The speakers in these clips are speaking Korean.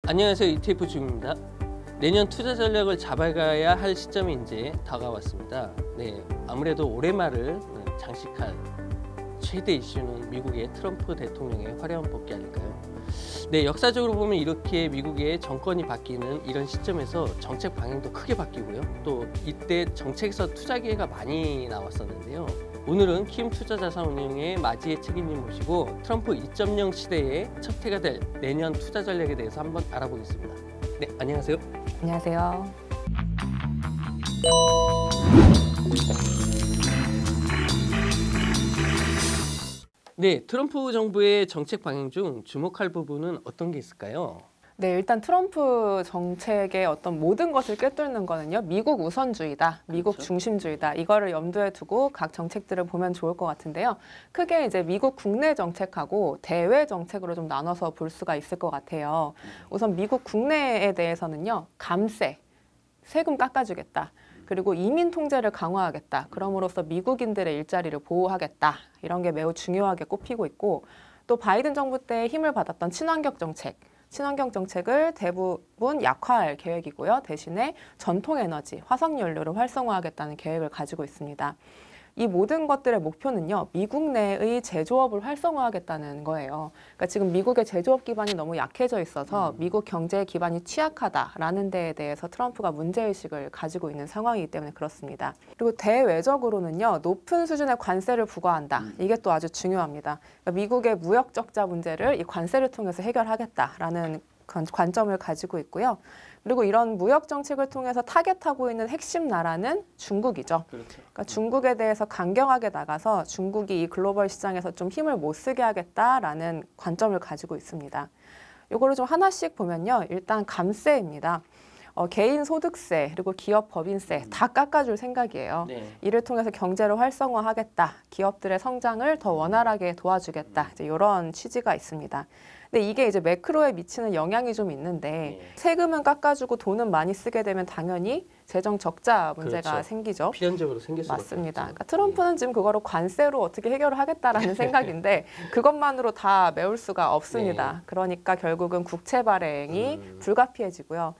안녕하세요. ETF 주입니다. 내년 투자 전략을 잡아가야 할 시점이 이제 다가왔습니다. 아무래도 올해 말을 장식할 최대 이슈는 미국의 트럼프 대통령의 화려한 복귀 아닐까요? 역사적으로 보면 이렇게 미국의 정권이 바뀌는 이런 시점에서 정책 방향도 크게 바뀌고요. 또 이때 정책에서 투자 기회가 많이 나왔었는데요. 오늘은 키움 투자자산운용의 마지의 책임님 모시고 트럼프 2.0 시대의 첫 해가 될 내년 투자 전략에 대해서 한번 알아보겠습니다. 안녕하세요. 안녕하세요. 트럼프 정부의 정책 방향 중 주목할 부분은 어떤 게 있을까요? 일단 트럼프 정책의 어떤 모든 것을 꿰뚫는 거는요, 미국 우선주의다, 미국 그렇죠. 중심주의다. 이거를 염두에 두고 각 정책들을 보면 좋을 것 같은데요. 크게 이제 미국 국내 정책하고 대외 정책으로 좀 나눠서 볼 수가 있을 것 같아요. 우선 미국 국내에 대해서는요, 감세, 세금 깎아주겠다. 그리고 이민 통제를 강화하겠다. 그럼으로써 미국인들의 일자리를 보호하겠다. 이런 게 매우 중요하게 꼽히고 있고, 또 바이든 정부 때 힘을 받았던 친환경 정책을 대부분 약화할 계획이고요. 대신에 전통 에너지, 화석연료를 활성화하겠다는 계획을 가지고 있습니다. 이 모든 것들의 목표는요, 미국 내의 제조업을 활성화하겠다는 거예요. 그러니까 지금 미국의 제조업 기반이 너무 약해져 있어서 미국 경제 기반이 취약하다라는 데에 대해서 트럼프가 문제의식을 가지고 있는 상황이기 때문에 그렇습니다. 그리고 대외적으로는요, 높은 수준의 관세를 부과한다. 이게 또 아주 중요합니다. 그러니까 미국의 무역 적자 문제를 이 관세를 통해서 해결하겠다라는 관점을 가지고 있고요. 그리고 이런 무역 정책을 통해서 타겟하고 있는 핵심 나라는 중국이죠. 그렇죠. 그러니까 중국에 대해서 강경하게 나가서 중국이 이 글로벌 시장에서 좀 힘을 못 쓰게 하겠다라는 관점을 가지고 있습니다. 이거를 좀 하나씩 보면요. 일단 감세입니다. 개인 소득세 그리고 기업 법인세 다 깎아줄 생각이에요. 이를 통해서 경제를 활성화하겠다. 기업들의 성장을 더 원활하게 도와주겠다. 이제 이런 취지가 있습니다. 근데 이게 이제 매크로에 미치는 영향이 좀 있는데 세금은 깎아주고 돈은 많이 쓰게 되면 당연히 재정 적자 문제가 그렇죠. 생기죠. 필연적으로 생길 수밖에 맞습니다. 없죠. 그러니까 트럼프는 지금 그거를 관세로 어떻게 해결을 하겠다라는 생각인데 그것만으로 다 메울 수가 없습니다. 그러니까 결국은 국채 발행이 불가피해지고요.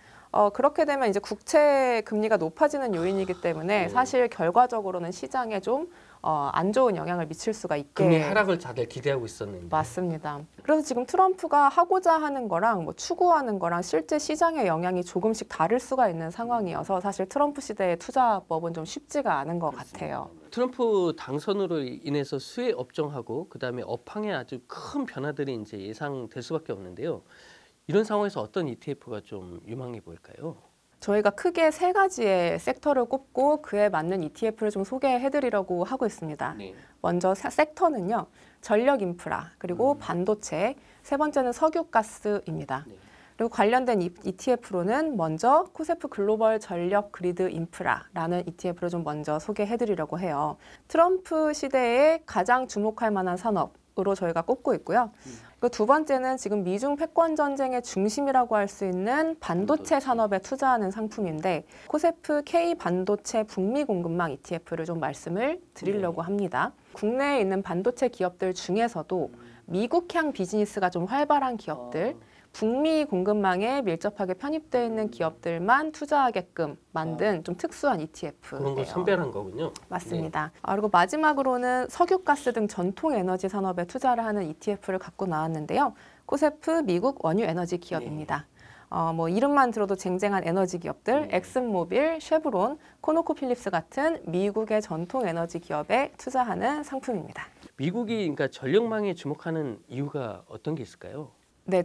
그렇게 되면 이제 국채 금리가 높아지는 요인이기 때문에 사실 결과적으로는 시장에 좀 안 좋은 영향을 미칠 수가 있게. 금리 하락을 다들 기대하고 있었는데. 맞습니다. 그래서 지금 트럼프가 하고자 하는 거랑 뭐 추구하는 거랑 실제 시장의 영향이 조금씩 다를 수가 있는 상황이어서 사실 트럼프 시대의 투자법은 좀 쉽지가 않은 것 같아요. 트럼프 당선으로 인해서 수혜 업종하고 그다음에 업황에 아주 큰 변화들이 이제 예상될 수밖에 없는데요. 이런 상황에서 어떤 ETF가 좀 유망해 보일까요? 저희가 크게 세 가지의 섹터를 꼽고 그에 맞는 ETF를 좀 소개해드리려고 하고 있습니다. 먼저 섹터는요, 전력 인프라, 그리고 반도체, 세 번째는 석유가스입니다. 그리고 관련된 ETF로는 먼저 코세프 글로벌 전력 그리드 인프라라는 ETF를 좀 먼저 소개해드리려고 해요. 트럼프 시대에 가장 주목할 만한 산업으로 저희가 꼽고 있고요. 그리고 두 번째는 지금 미중 패권 전쟁의 중심이라고 할 수 있는 반도체 산업에 투자하는 상품인데 코세프 K 반도체 북미 공급망 ETF를 좀 말씀을 드리려고 합니다. 국내에 있는 반도체 기업들 중에서도 미국향 비즈니스가 좀 활발한 기업들, 북미 공급망에 밀접하게 편입되어 있는 기업들만 투자하게끔 만든 좀 특수한 ETF예요. 그런 걸 선별한 거군요. 맞습니다. 그리고 마지막으로는 석유가스 등 전통 에너지 산업에 투자를 하는 ETF를 갖고 나왔는데요. 코세프 미국 원유 에너지 기업입니다. 뭐 이름만 들어도 쟁쟁한 에너지 기업들, 엑슨모빌, 쉐브론, 코노코필립스 같은 미국의 전통 에너지 기업에 투자하는 상품입니다. 미국이 그러니까 전력망에 주목하는 이유가 어떤 게 있을까요?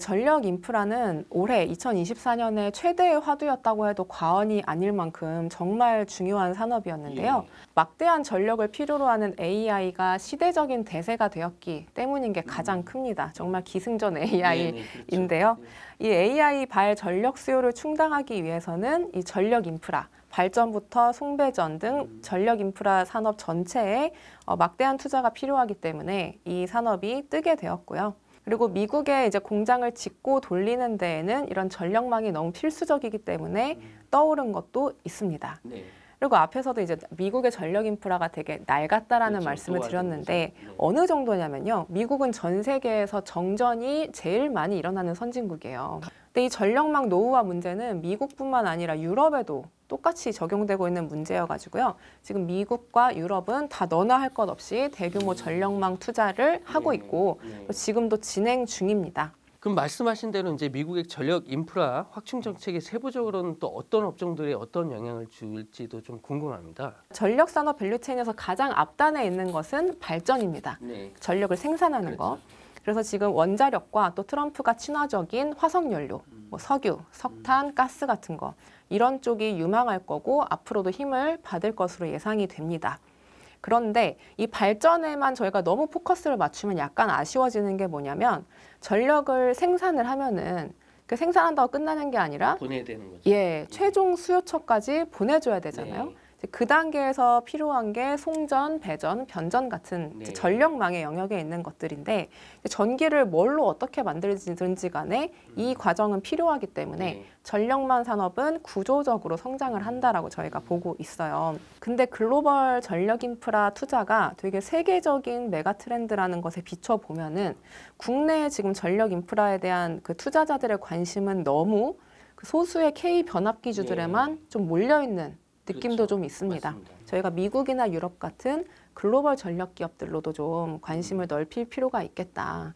전력 인프라는 올해 2024년에 최대의 화두였다고 해도 과언이 아닐 만큼 정말 중요한 산업이었는데요. 막대한 전력을 필요로 하는 AI가 시대적인 대세가 되었기 때문인 게 가장 큽니다. 정말 기승전 AI인데요. 이 AI 발 전력 수요를 충당하기 위해서는 이 전력 인프라, 발전부터 송배전 등 전력 인프라 산업 전체에 막대한 투자가 필요하기 때문에 이 산업이 뜨게 되었고요. 그리고 미국에 이제 공장을 짓고 돌리는 데에는 이런 전력망이 너무 필수적이기 때문에 떠오른 것도 있습니다. 그리고 앞에서도 이제 미국의 전력 인프라가 되게 낡았다라는 말씀을 드렸는데 어느 정도냐면요. 미국은 전 세계에서 정전이 제일 많이 일어나는 선진국이에요. 근데 이 전력망 노후화 문제는 미국뿐만 아니라 유럽에도 똑같이 적용되고 있는 문제여가지고요. 지금 미국과 유럽은 다 너나 할 것 없이 대규모 전력망 투자를 하고 있고 지금도 진행 중입니다. 그럼 말씀하신 대로 이제 미국의 전력 인프라 확충 정책이 세부적으로는 또 어떤 업종들에 어떤 영향을 줄지도 좀 궁금합니다. 전력 산업 밸류체인에서 가장 앞단에 있는 것은 발전입니다. 전력을 생산하는 거. 그래서 지금 원자력과 또 트럼프가 친화적인 화석연료, 뭐 석유, 석탄, 가스 같은 거 이런 쪽이 유망할 거고 앞으로도 힘을 받을 것으로 예상이 됩니다. 그런데 이 발전에만 저희가 너무 포커스를 맞추면 약간 아쉬워지는 게 뭐냐면 전력을 생산을 하면은 그 생산한다고 끝나는 게 아니라 보내야 되는 거죠. 예, 최종 수요처까지 보내줘야 되잖아요. 그 단계에서 필요한 게 송전, 배전, 변전 같은 전력망의 영역에 있는 것들인데 전기를 뭘로 어떻게 만들든지 간에 이 과정은 필요하기 때문에 전력망 산업은 구조적으로 성장을 한다라고 저희가 보고 있어요. 근데 글로벌 전력 인프라 투자가 되게 세계적인 메가 트렌드라는 것에 비춰보면은 국내에 지금 전력 인프라에 대한 그 투자자들의 관심은 너무 그 소수의 K 변압 기주들에만 좀 몰려있는 느낌도 좀 있습니다. 맞습니다. 저희가 미국이나 유럽 같은 글로벌 전력 기업들로도 좀 관심을 넓힐 필요가 있겠다.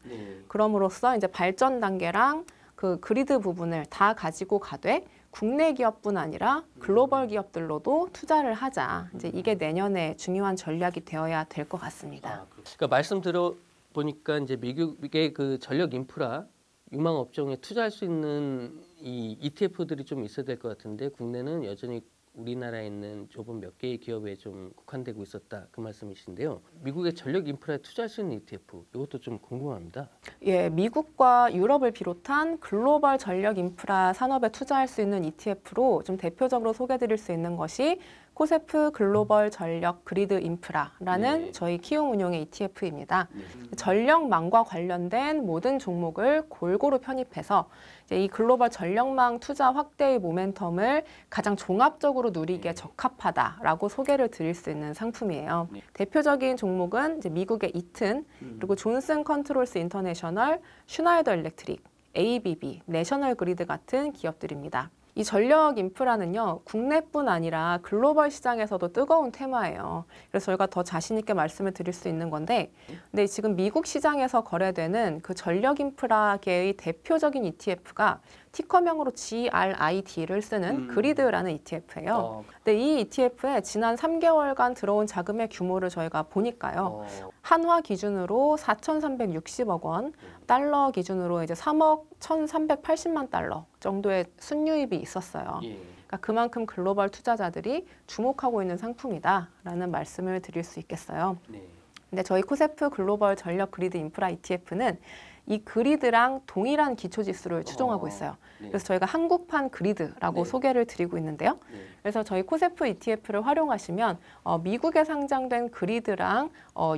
그럼으로써 이제 발전 단계랑 그 그리드 부분을 다 가지고 가되 국내 기업뿐 아니라 글로벌 기업들로도 투자를 하자. 이제 이게 내년에 중요한 전략이 되어야 될 것 같습니다. 그러니까 말씀 들어 보니까 이제 미국의 그 전력 인프라 유망 업종에 투자할 수 있는 이 ETF들이 좀 있어야 될 것 같은데 국내는 여전히 우리나라에 있는 좁은 몇 개의 기업에 좀 국한되고 있었다 그 말씀이신데요. 미국의 전력 인프라에 투자할 수 있는 ETF 이것도 좀 궁금합니다. 예, 미국과 유럽을 비롯한 글로벌 전력 인프라 산업에 투자할 수 있는 ETF로 좀 대표적으로 소개드릴 수 있는 것이 코세프 글로벌 전력 그리드 인프라라는 저희 키움 운용의 ETF입니다. 전력망과 관련된 모든 종목을 골고루 편입해서 이제 이 글로벌 전력망 투자 확대의 모멘텀을 가장 종합적으로 누리기에 적합하다라고 소개를 드릴 수 있는 상품이에요. 대표적인 종목은 이제 미국의 이튼, 그리고 존슨 컨트롤스 인터내셔널, 슈나이더 일렉트릭, ABB, 내셔널 그리드 같은 기업들입니다. 이 전력 인프라는요, 국내뿐 아니라 글로벌 시장에서도 뜨거운 테마예요. 그래서 저희가 더 자신 있게 말씀을 드릴 수 있는 건데, 근데 지금 미국 시장에서 거래되는 그 전력 인프라계의 대표적인 ETF가 티커명으로 GRID를 쓰는 그리드라는 ETF예요. 근데 이 ETF에 지난 3개월간 들어온 자금의 규모를 저희가 보니까요. 한화 기준으로 4,360억 원, 달러 기준으로 이제 3억 1,380만 달러 정도의 순유입이 있었어요. 그러니까 그만큼 글로벌 투자자들이 주목하고 있는 상품이다라는 말씀을 드릴 수 있겠어요. 근데 저희 코세프 글로벌 전력 그리드 인프라 ETF는 이 그리드랑 동일한 기초지수를 추종하고 있어요. 그래서 저희가 한국판 그리드라고 소개를 드리고 있는데요. 그래서 저희 코세프 ETF를 활용하시면 미국에 상장된 그리드랑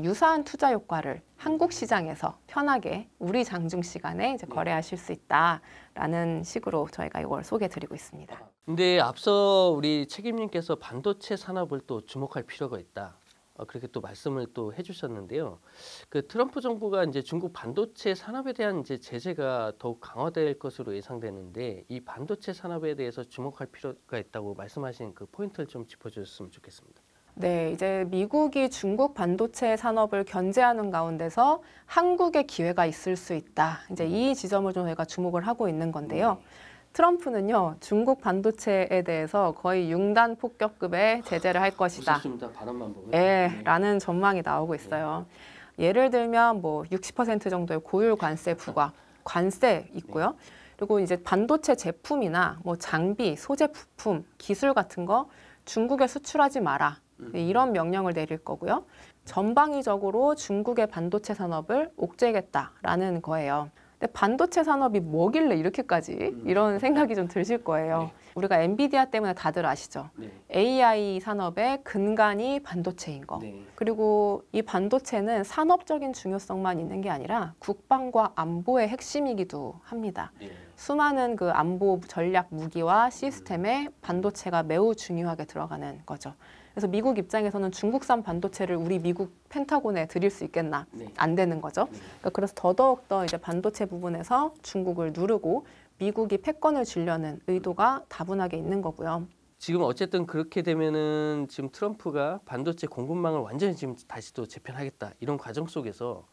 유사한 투자 효과를 한국 시장에서 편하게 우리 장중 시간에 이제 거래하실 수 있다라는 식으로 저희가 이걸 소개드리고 있습니다. 근데 앞서 우리 책임님께서 반도체 산업을 또 주목할 필요가 있다. 그렇게 또 말씀을 또 해주셨는데요. 그 트럼프 정부가 이제 중국 반도체 산업에 대한 이제 제재가 더욱 강화될 것으로 예상되는데 이 반도체 산업에 대해서 주목할 필요가 있다고 말씀하신 그 포인트를 좀 짚어주셨으면 좋겠습니다. 네, 이제 미국이 중국 반도체 산업을 견제하는 가운데서 한국의 기회가 있을 수 있다. 이제 이 지점을 좀 저희가 주목을 하고 있는 건데요. 트럼프는요, 중국 반도체에 대해서 거의 융단 폭격급의 제재를 할 것이다. 무섭습니다. 발언만 보면. 라는 전망이 나오고 있어요. 예를 들면 뭐 60% 정도의 고율 관세 부과, 관세 있고요. 그리고 이제 반도체 제품이나 뭐 장비, 소재 부품, 기술 같은 거 중국에 수출하지 마라. 이런 명령을 내릴 거고요. 전방위적으로 중국의 반도체 산업을 옥죄겠다라는 거예요. 근데 반도체 산업이 뭐길래 이렇게까지 이런 생각이 좀 드실 거예요. 우리가 엔비디아 때문에 다들 아시죠? AI 산업의 근간이 반도체인 거. 그리고 이 반도체는 산업적인 중요성만 있는 게 아니라 국방과 안보의 핵심이기도 합니다. 수많은 그 안보 전략 무기와 시스템에 반도체가 매우 중요하게 들어가는 거죠. 그래서 미국 입장에서는 중국산 반도체를 우리 미국 펜타곤에 드릴 수 있겠나? 안 되는 거죠. 그래서 더더욱 더 이제 반도체 부분에서 중국을 누르고 미국이 패권을 쥐려는 의도가 다분하게 있는 거고요. 지금 어쨌든 그렇게 되면은 지금 트럼프가 반도체 공급망을 완전히 지금 다시 또 재편하겠다 이런 과정 속에서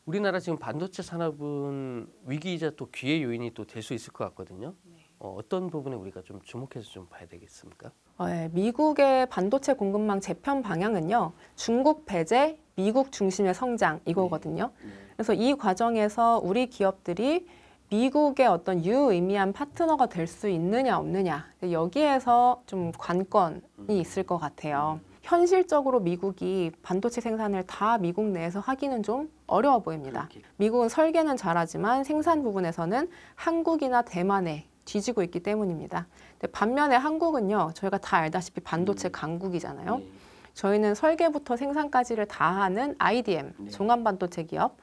우리나라 지금 반도체 산업은 위기이자 또 기회 요인이 또 될 수 있을 것 같거든요. 어떤 부분에 우리가 좀 주목해서 좀 봐야 되겠습니까? 네, 미국의 반도체 공급망 재편 방향은요. 중국 배제, 미국 중심의 성장 이거거든요. 그래서 이 과정에서 우리 기업들이 미국의 어떤 유의미한 파트너가 될 수 있느냐 없느냐 여기에서 좀 관건이 있을 것 같아요. 현실적으로 미국이 반도체 생산을 다 미국 내에서 하기는 좀 어려워 보입니다. 미국은 설계는 잘하지만 생산 부분에서는 한국이나 대만에 뒤지고 있기 때문입니다. 근데 반면에 한국은요, 저희가 다 알다시피 반도체 강국이잖아요. 저희는 설계부터 생산까지를 다 하는 IDM, 종합반도체 기업,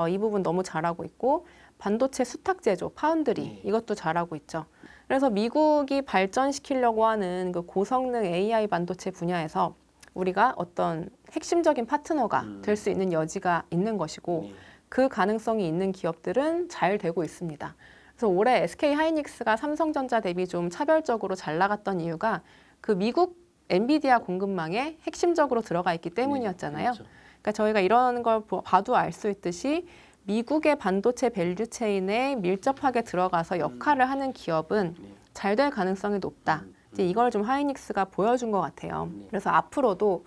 이 부분 너무 잘하고 있고 반도체 수탁 제조, 파운드리 이것도 잘하고 있죠. 그래서 미국이 발전시키려고 하는 그 고성능 AI 반도체 분야에서 우리가 어떤 핵심적인 파트너가 될 수 있는 여지가 있는 것이고 그 가능성이 있는 기업들은 잘 되고 있습니다. 그래서 올해 SK 하이닉스가 삼성전자 대비 좀 차별적으로 잘 나갔던 이유가 그 미국 엔비디아 공급망에 핵심적으로 들어가 있기 때문이었잖아요. 그렇죠. 그러니까 저희가 이런 걸 봐도 알 수 있듯이 미국의 반도체 밸류체인에 밀접하게 들어가서 역할을 하는 기업은 잘 될 가능성이 높다. 이제 이걸 좀 하이닉스가 보여준 것 같아요. 그래서 앞으로도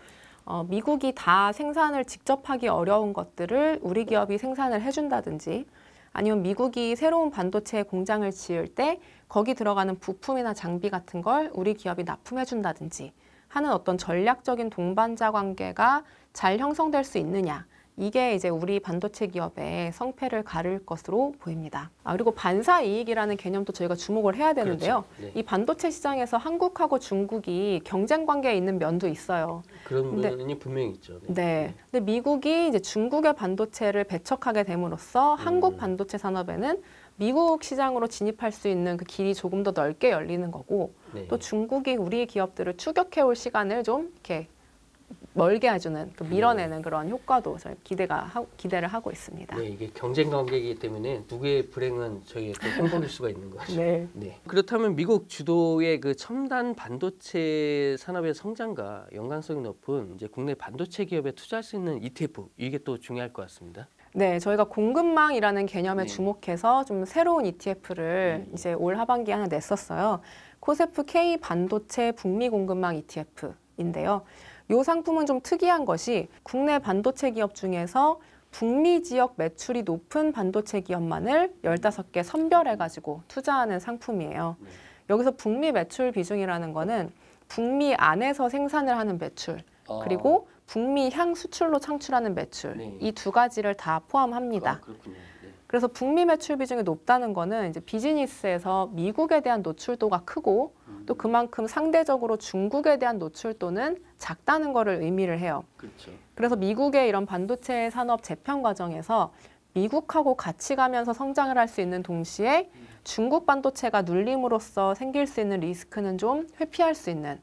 미국이 다 생산을 직접 하기 어려운 것들을 우리 기업이 생산을 해준다든지 아니면 미국이 새로운 반도체 공장을 지을 때 거기 들어가는 부품이나 장비 같은 걸 우리 기업이 납품해준다든지 하는 어떤 전략적인 동반자 관계가 잘 형성될 수 있느냐. 이게 이제 우리 반도체 기업의 성패를 가를 것으로 보입니다. 그리고 반사 이익이라는 개념도 저희가 주목을 해야 되는데요. 그렇죠. 네. 이 반도체 시장에서 한국하고 중국이 경쟁 관계에 있는 면도 있어요. 그런 부분이 분명히 있죠. 네. 근데 미국이 이제 중국의 반도체를 배척하게 됨으로써 한국 반도체 산업에는 미국 시장으로 진입할 수 있는 그 길이 조금 더 넓게 열리는 거고 또 중국이 우리 기업들을 추격해올 시간을 좀 이렇게 멀게 해주는 밀어내는 그런 효과도 저희 기대를 하고 있습니다. 네, 이게 경쟁 관계이기 때문에 누구의 불행은 저희가 또 흉보일 수가 있는 거죠. 네. 그렇다면 미국 주도의 그 첨단 반도체 산업의 성장과 연관성이 높은 이제 국내 반도체 기업에 투자할 수 있는 ETF 이게 또 중요할 것 같습니다. 네, 저희가 공급망이라는 개념에 주목해서 좀 새로운 ETF를 이제 올 하반기에 하나 냈었어요. 코세프 K 반도체 북미 공급망 ETF인데요. 이 상품은 좀 특이한 것이 국내 반도체 기업 중에서 북미 지역 매출이 높은 반도체 기업만을 15개 선별해가지고 투자하는 상품이에요. 여기서 북미 매출 비중이라는 거는 북미 안에서 생산을 하는 매출, 그리고 북미 향 수출로 창출하는 매출, 이 두 가지를 다 포함합니다. 그렇군요. 그래서 북미 매출 비중이 높다는 거는 이제 비즈니스에서 미국에 대한 노출도가 크고 또 그만큼 상대적으로 중국에 대한 노출도는 작다는 거를 의미를 해요. 그렇죠. 그래서 미국의 이런 반도체 산업 재편 과정에서 미국하고 같이 가면서 성장을 할 수 있는 동시에 중국 반도체가 눌림으로써 생길 수 있는 리스크는 좀 회피할 수 있는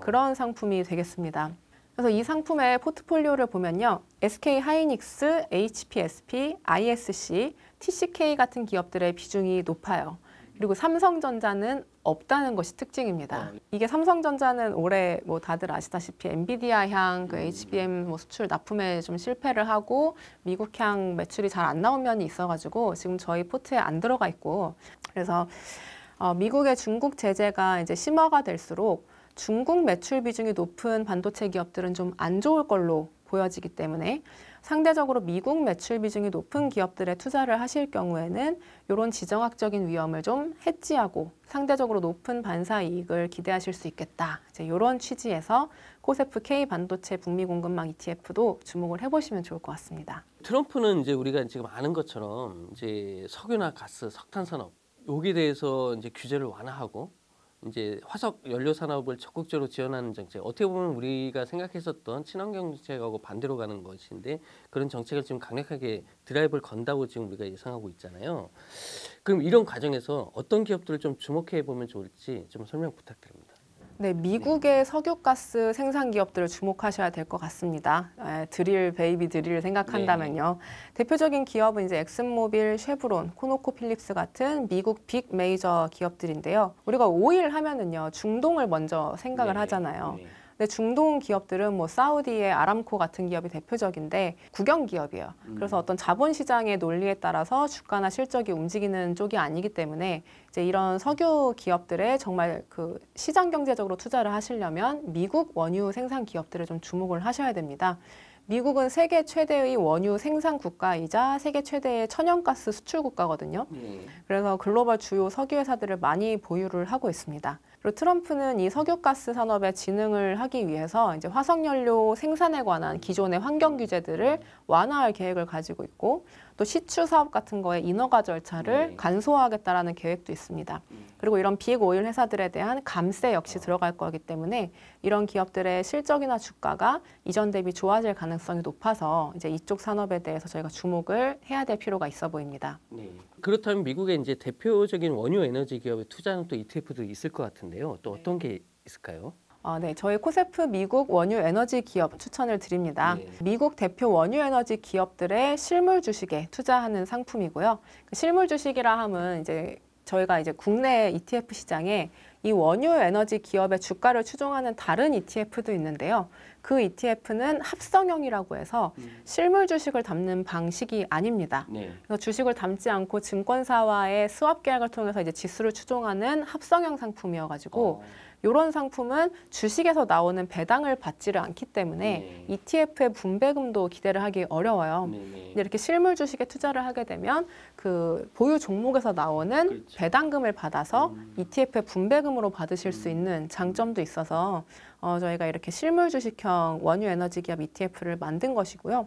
그런 상품이 되겠습니다. 그래서 이 상품의 포트폴리오를 보면요. SK 하이닉스, HPSP, ISC, TCK 같은 기업들의 비중이 높아요. 그리고 삼성전자는 없다는 것이 특징입니다. 이게 삼성전자는 올해 뭐 다들 아시다시피 엔비디아향 그 HBM 뭐 수출 납품에 좀 실패를 하고 미국향 매출이 잘 안 나온 면이 있어가지고 지금 저희 포트에 안 들어가 있고 그래서 미국의 중국 제재가 이제 심화가 될수록 중국 매출 비중이 높은 반도체 기업들은 좀 안 좋을 걸로 보여지기 때문에 상대적으로 미국 매출 비중이 높은 기업들에 투자를 하실 경우에는 이런 지정학적인 위험을 좀 해지하고 상대적으로 높은 반사 이익을 기대하실 수 있겠다. 이제 이런 취지에서 코세프 K 반도체 북미 공급망 ETF도 주목을 해보시면 좋을 것 같습니다. 트럼프는 이제 우리가 지금 아는 것처럼 이제 석유나 가스, 석탄 산업 여기에 대해서 이제 규제를 완화하고 이제 화석 연료 산업을 적극적으로 지원하는 정책, 어떻게 보면 우리가 생각했었던 친환경 정책하고 반대로 가는 것인데 그런 정책을 지금 강력하게 드라이브를 건다고 지금 우리가 예상하고 있잖아요. 그럼 이런 과정에서 어떤 기업들을 좀 주목해 보면 좋을지 좀 설명 부탁드립니다. 네, 미국의 석유가스 생산 기업들을 주목하셔야 될 것 같습니다. 드릴, 베이비 드릴을 생각한다면요. 대표적인 기업은 이제 엑슨모빌, 쉐브론, 코노코필립스 같은 미국 빅 메이저 기업들인데요. 우리가 오일 하면은요, 중동을 먼저 생각을 하잖아요. 근데 중동 기업들은 뭐 사우디의 아람코 같은 기업이 대표적인데 국영 기업이에요. 그래서 어떤 자본시장의 논리에 따라서 주가나 실적이 움직이는 쪽이 아니기 때문에 이제 이런 석유 기업들에 정말 그 시장 경제적으로 투자를 하시려면 미국 원유 생산 기업들을 좀 주목을 하셔야 됩니다. 미국은 세계 최대의 원유 생산 국가이자 세계 최대의 천연가스 수출 국가거든요. 그래서 글로벌 주요 석유 회사들을 많이 보유를 하고 있습니다. 그리고 트럼프는 이 석유가스 산업의 진흥을 하기 위해서 이제 화석연료 생산에 관한 기존의 환경 규제들을 완화할 계획을 가지고 있고 또 시추 사업 같은 거에 인허가 절차를 간소화하겠다라는 계획도 있습니다. 그리고 이런 빅 오일 회사들에 대한 감세 역시 들어갈 거기 때문에 이런 기업들의 실적이나 주가가 이전 대비 좋아질 가능성이 높아서 이제 이쪽 산업에 대해서 저희가 주목을 해야 될 필요가 있어 보입니다. 네. 그렇다면 미국의 이제 대표적인 원유 에너지 기업에 투자하는 또 ETF도 있을 것 같은데요. 또 어떤 게 있을까요? 네, 저희 코세프 미국 원유 에너지 기업 추천을 드립니다. 미국 대표 원유 에너지 기업들의 실물 주식에 투자하는 상품이고요. 실물 주식이라 함은 이제 저희가 이제 국내 ETF 시장에 이 원유 에너지 기업의 주가를 추종하는 다른 ETF도 있는데요. 그 ETF는 합성형이라고 해서 실물 주식을 담는 방식이 아닙니다. 그래서 주식을 담지 않고 증권사와의 스왑 계약을 통해서 이제 지수를 추종하는 합성형 상품이어가지고 이런 상품은 주식에서 나오는 배당을 받지를 않기 때문에 ETF의 분배금도 기대를 하기 어려워요. 근데 이렇게 실물 주식에 투자를 하게 되면 그 보유 종목에서 나오는 배당금을 받아서 ETF의 분배금으로 받으실 수 있는 장점도 있어서 저희가 이렇게 실물 주식형 원유 에너지 기업 ETF를 만든 것이고요.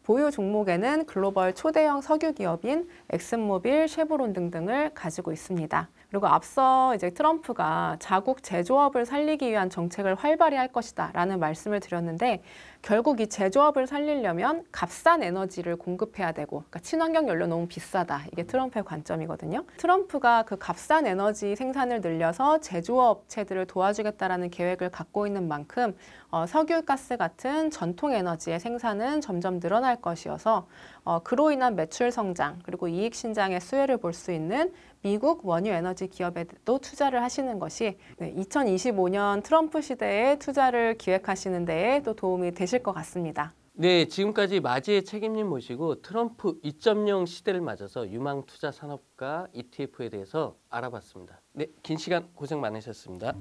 보유 종목에는 글로벌 초대형 석유 기업인 엑슨모빌, 쉐브론 등등을 가지고 있습니다. 그리고 앞서 이제 트럼프가 자국 제조업을 살리기 위한 정책을 활발히 할 것이다 라는 말씀을 드렸는데 결국 이 제조업을 살리려면 값싼 에너지를 공급해야 되고 그러니까 친환경 연료 너무 비싸다. 이게 트럼프의 관점이거든요. 트럼프가 그 값싼 에너지 생산을 늘려서 제조업체들을 도와주겠다라는 계획을 갖고 있는 만큼 석유, 가스 같은 전통 에너지의 생산은 점점 늘어날 것이어서 그로 인한 매출 성장 그리고 이익 신장의 수혜를 볼 수 있는 미국 원유 에너지 기업에도 투자를 하시는 것이 2025년 트럼프 시대에 투자를 기획하시는 데에 또 도움이 되실 것 같습니다. 네, 지금까지 마지의 책임님 모시고 트럼프 2.0 시대를 맞아서 유망 투자 산업과 ETF에 대해서 알아봤습니다. 네, 긴 시간 고생 많으셨습니다.